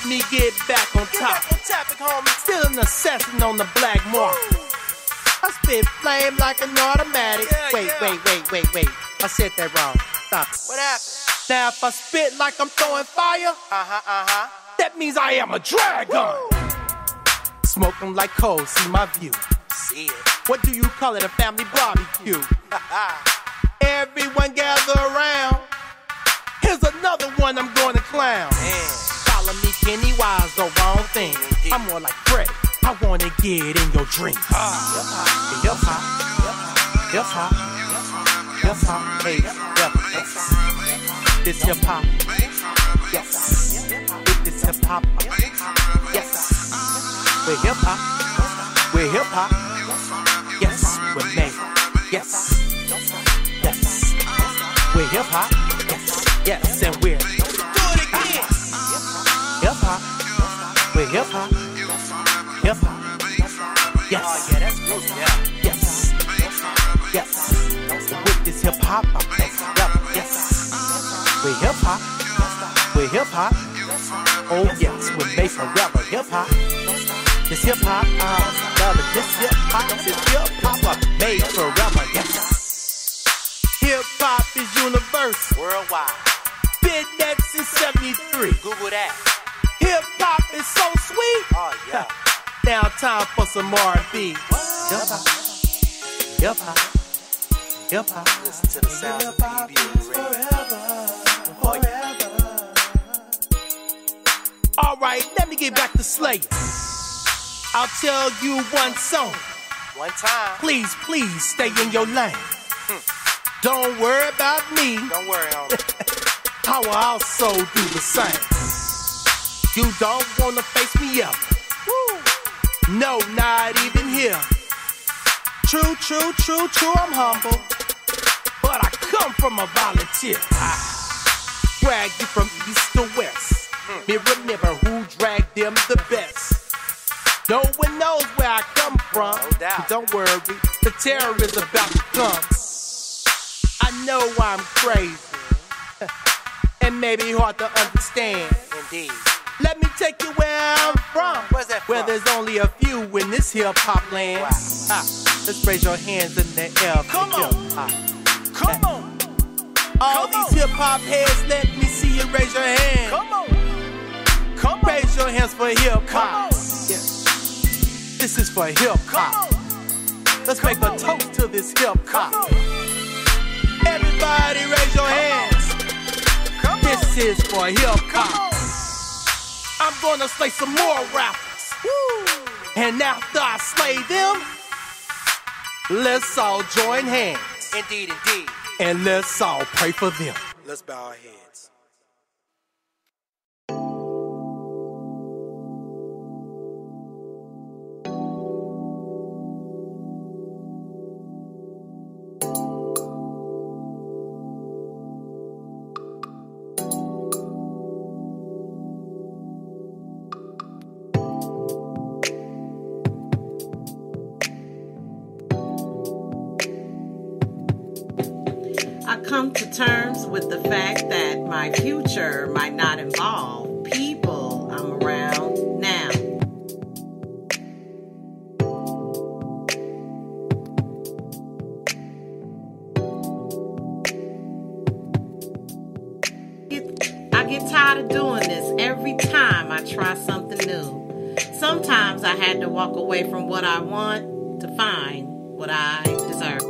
me get back on top. Still an assassin on the black market. I spit flame like an automatic. Wait. I said that wrong. Stop. What happened? Now if I spit like I'm throwing fire, that means I am a dragon. Smoke them like coal, see my view. See it. What do you call it? A family barbecue. Everyone gather around. Here's another one I'm gonna clown. Follow me, Kenny Wise, the wrong thing. I'm more like Fred. I wanna get in your dreams. Hip hop, hey, this hip hop, yes. This hip hop, yes. We're hip hop, yes. We're made, yes. We're hip hop, yes, and we're do it again. Hip hop, we're hip hop, yes. Oh yeah, that's good. Yes. With this hip hop, yes. We're hip hop, oh yes, we're made forever. Hip hop, this hip hop, this hip hop, made forever. Yes. Hip hop is universal, Worldwide. been that since '73. Google that. Hip hop is so sweet. Oh yeah. Now time for some R&B. Hip hop. Listen to the sound of BB Alright, let me get back to Slayer. I'll tell you one song. One time. Please stay in your lane. Don't worry about me. Don't worry, homie. I will also do the same. You don't wanna face me up. No, not even here. True, I'm humble. But I come from a volunteer. Drag you from east to west. Remember who dragged them the best. No one knows where I come from. No doubt. Don't worry, the terror is about to come. I know I'm crazy. And maybe hard to understand. Indeed. Let me take you where I'm from. Where's that from? Where there's only a few in this hip-hop land. Wow. Let's raise your hands in the air. Come on. Come on. All these hip-hop heads, let me see you raise your hand. Come on. Come on. Raise your hands for hip-hop. Come on. Yes. This is for hip-hop. Let's make a toast to this hip-hop. Everybody raise your hands. This is for hip-hop. I'm gonna slay some more rappers. And after I slay them, let's all join hands. Indeed. And let's all pray for them. Let's bow our heads. I come to terms with the fact that my future might not involve people I'm around now. I get tired of doing this every time I try something new. Sometimes I had to walk away from what I want to find what I deserve.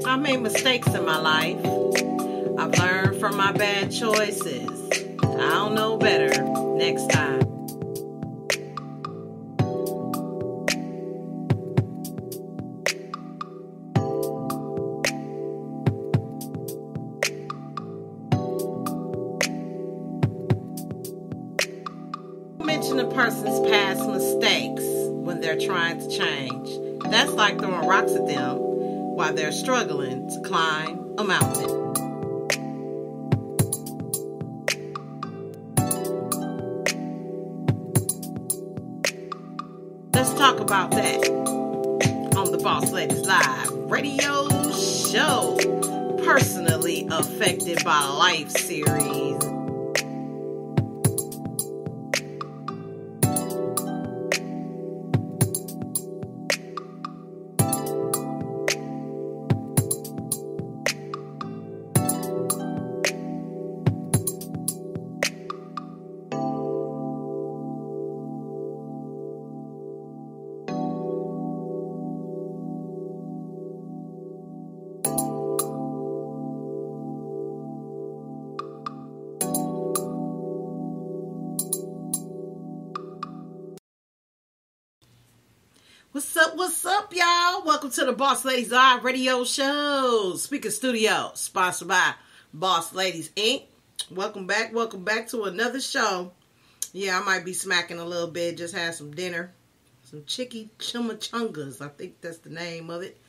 I made mistakes in my life. I've learned from my bad choices. I'll know better next time. question a person's past mistakes when they're trying to change. That's like throwing rocks at them while they're struggling to climb a mountain. Let's talk about that on the Boss Ladies Live radio show, Personally Affected by Life series. What's up, y'all? Welcome to the Boss Ladies Live radio show. Speaker Studio, sponsored by Boss Ladies Inc. Welcome back to another show. Yeah, I might be smacking a little bit. Just had some dinner. Some chicken chimichangas. I think that's the name of it.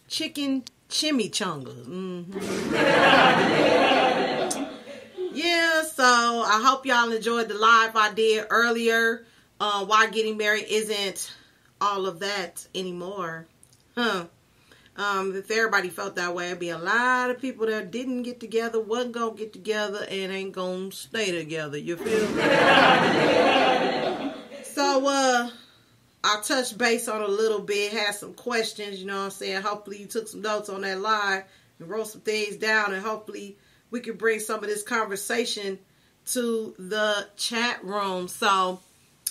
Chicken chimichangas. Yeah, so I hope y'all enjoyed the live I did earlier. Why getting married isn't all of that anymore. If everybody felt that way, it'd be a lot of people that didn't get together, wasn't gonna get together, and ain't gonna stay together. You feel me? So, I touched base on a little bit, had some questions, you know what I'm saying? Hopefully you took some notes on that live and wrote some things down, and hopefully we can bring some of this conversation to the chat room. So,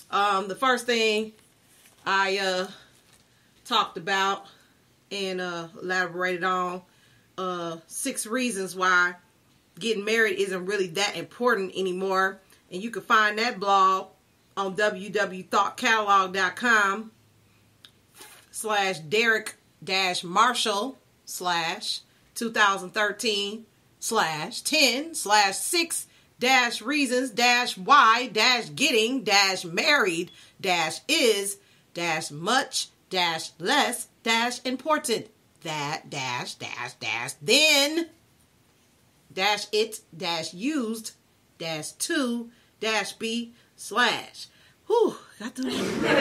the first thing I talked about and elaborated on 6 reasons why getting married isn't really that important anymore. And you can find that blog on www.catalog.com/Derek-Marshall/2013/6-reasons-why-getting-married-is-much-less-important then-it-used-to-be/ Whew, got through that.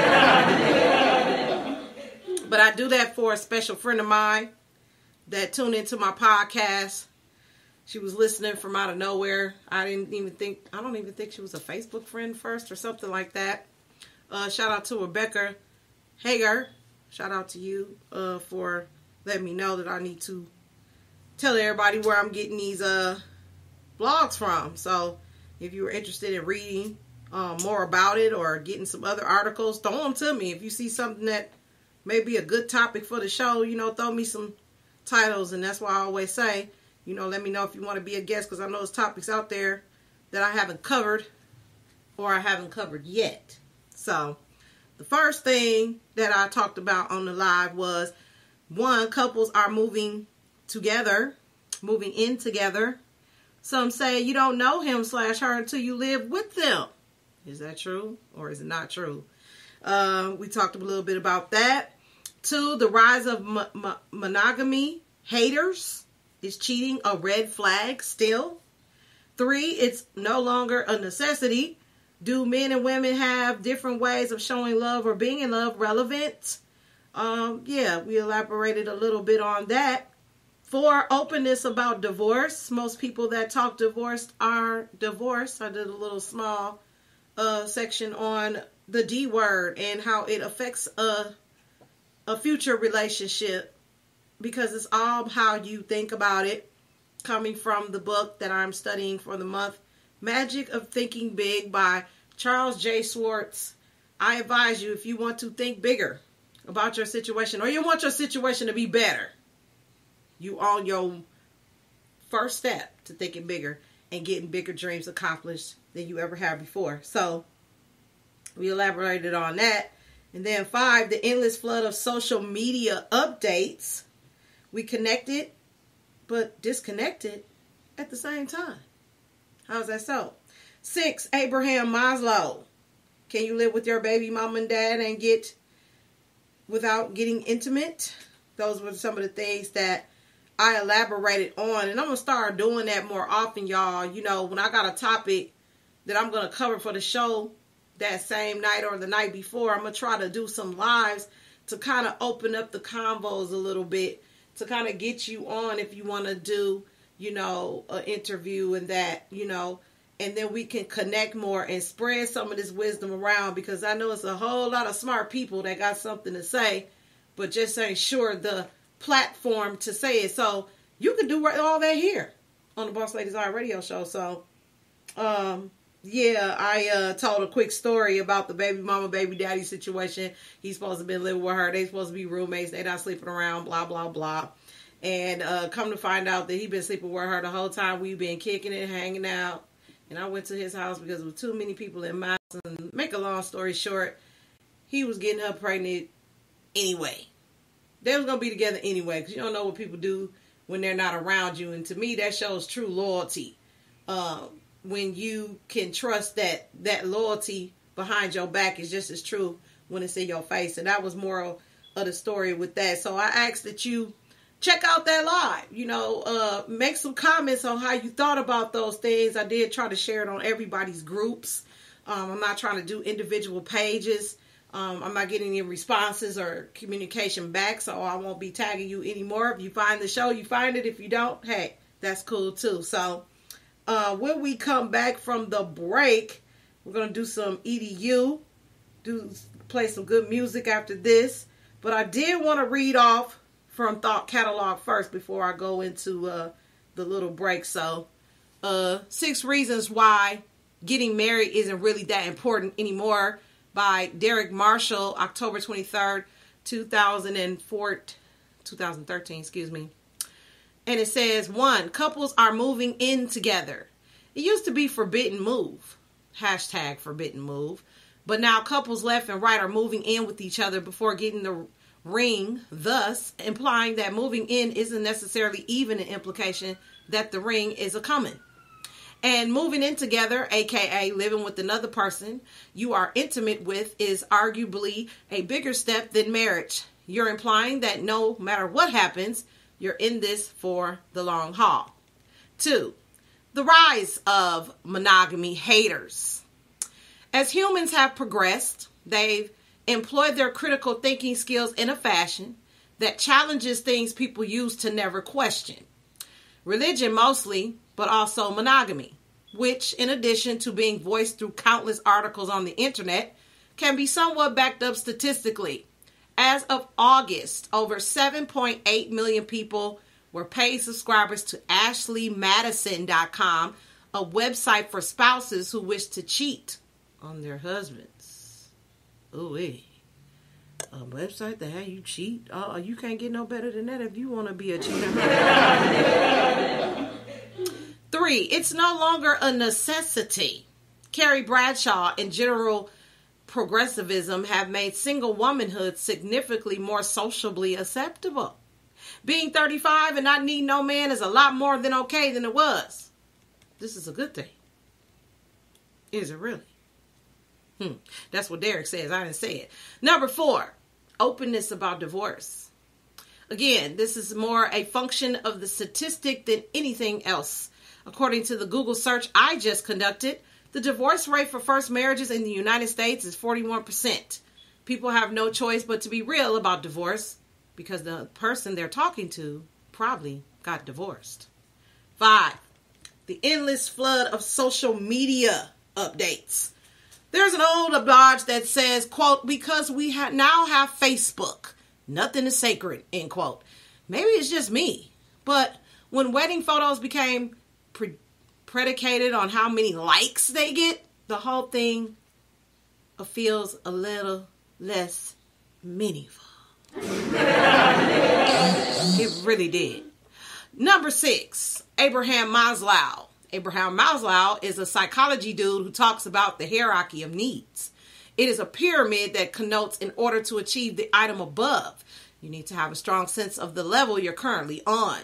But I do that for a special friend of mine that tuned into my podcast. She was listening from out of nowhere. I don't even think she was a Facebook friend first or something like that. Shout out to Rebecca Hager. Shout out to you for letting me know that I need to tell everybody where I'm getting these blogs from. So if you were interested in reading more about it or getting some other articles, throw them to me. If you see something that may be a good topic for the show, throw me some titles. And that's why I always say, let me know if you want to be a guest, because I know there's topics out there that I haven't covered or I haven't covered yet. So the first thing that I talked about on the live was, 1, couples are moving in together. Some say you don't know him/her until you live with them. Is that true or is it not true? We talked a little bit about that. 2, the rise of monogamy. Haters. Is cheating a red flag still? 3, it's no longer a necessity. Do men and women have different ways of showing love or being in love? Relevant? Yeah, we elaborated a little bit on that. 4, openness about divorce. Most people that talk divorced are divorced. I did a little small section on the D word and how it affects a future relationship, because it's all how you think about it. Coming from the book that I'm studying for the month, Magic of Thinking Big by Charles J. Schwartz. I advise you, if you want to think bigger about your situation, or you want your situation to be better, you on your first step to thinking bigger and getting bigger dreams accomplished than you ever had before. So we elaborated on that. And then 5, the endless flood of social media updates. We connected, but disconnected at the same time. How's that so? 6, Abraham Maslow. Can you live with your baby mama and dad and without getting intimate? Those were some of the things that I elaborated on. And I'm going to start doing that more often, y'all. You know, when I got a topic that I'm going to cover for the show that same night or the night before, I'm going to try to do some lives to kind of open up the convos a little bit, to kind of get you on if you want to do, you know, an interview and that, you know, and then we can connect more and spread some of this wisdom around, because I know it's a whole lot of smart people that got something to say, but just ain't sure the platform to say it. So you can do all that here on the Boss Ladies Art Radio Show. So, yeah, I told a quick story about the baby mama, baby daddy situation. He's supposed to be living with her. They supposed to be roommates. They not sleeping around, blah, blah, blah. And come to find out that he been sleeping with her the whole time. We've been kicking it, hanging out. And I went to his house because there were too many people in my house. And make a long story short, he was getting her pregnant anyway. They was going to be together anyway, because you don't know what people do when they're not around you. And to me, that shows true loyalty. When you can trust that loyalty behind your back is just as true when it's in your face. And that was more of the story with that. So I ask that you check out that live, you know, make some comments on how you thought about those things. I did try to share it on everybody's groups. I'm not trying to do individual pages. I'm not getting any responses or communication back, so I won't be tagging you anymore. If you find the show, you find it. If you don't, hey, that's cool too. So when we come back from the break, we're going to do some EDU, play some good music after this. But I did want to read off from Thought Catalog first before I go into the little break. So 6 Reasons Why Getting Married Isn't Really That Important Anymore by Derek Marshall, October 23rd, 2013, excuse me. And it says, 1, couples are moving in together. It used to be forbidden move, hashtag forbidden move, but now couples left and right are moving in with each other before getting the ring, thus implying that moving in isn't necessarily even an implication that the ring is a coming. And moving in together, aka living with another person you are intimate with, is arguably a bigger step than marriage. You're implying that no matter what happens, you're in this for the long haul. 2, the rise of monogamy haters. As humans have progressed, they've employed their critical thinking skills in a fashion that challenges things people used to never question. Religion mostly, but also monogamy, which, in addition to being voiced through countless articles on the internet, can be somewhat backed up statistically. As of August, over 7.8 million people were paid subscribers to AshleyMadison.com, a website for spouses who wish to cheat on their husbands. Ooh-wee. A website that had you cheat? Oh, you can't get no better than that if you want to be a cheater. 3, it's no longer a necessity. Carrie Bradshaw and general progressivism have made single womanhood significantly more sociably acceptable. Being 35 and not needing no man is a lot more than okay than it was. This is a good thing. Is it really? That's what Derek says. I didn't say it. Number 4, openness about divorce. Again, this is more a function of the statistic than anything else. According to the Google search I just conducted, the divorce rate for first marriages in the United States is 41%. People have no choice but to be real about divorce because the person they're talking to probably got divorced. 5, the endless flood of social media updates. There's an old adage that says, quote, because we now have Facebook, nothing is sacred, end quote. Maybe it's just me, but when wedding photos became predicated on how many likes they get, the whole thing feels a little less meaningful. It really did. Number 6, Abraham Maslow. Abraham Maslow is a psychology dude who talks about the hierarchy of needs. It is a pyramid that connotes in order to achieve the item above, you need to have a strong sense of the level you're currently on.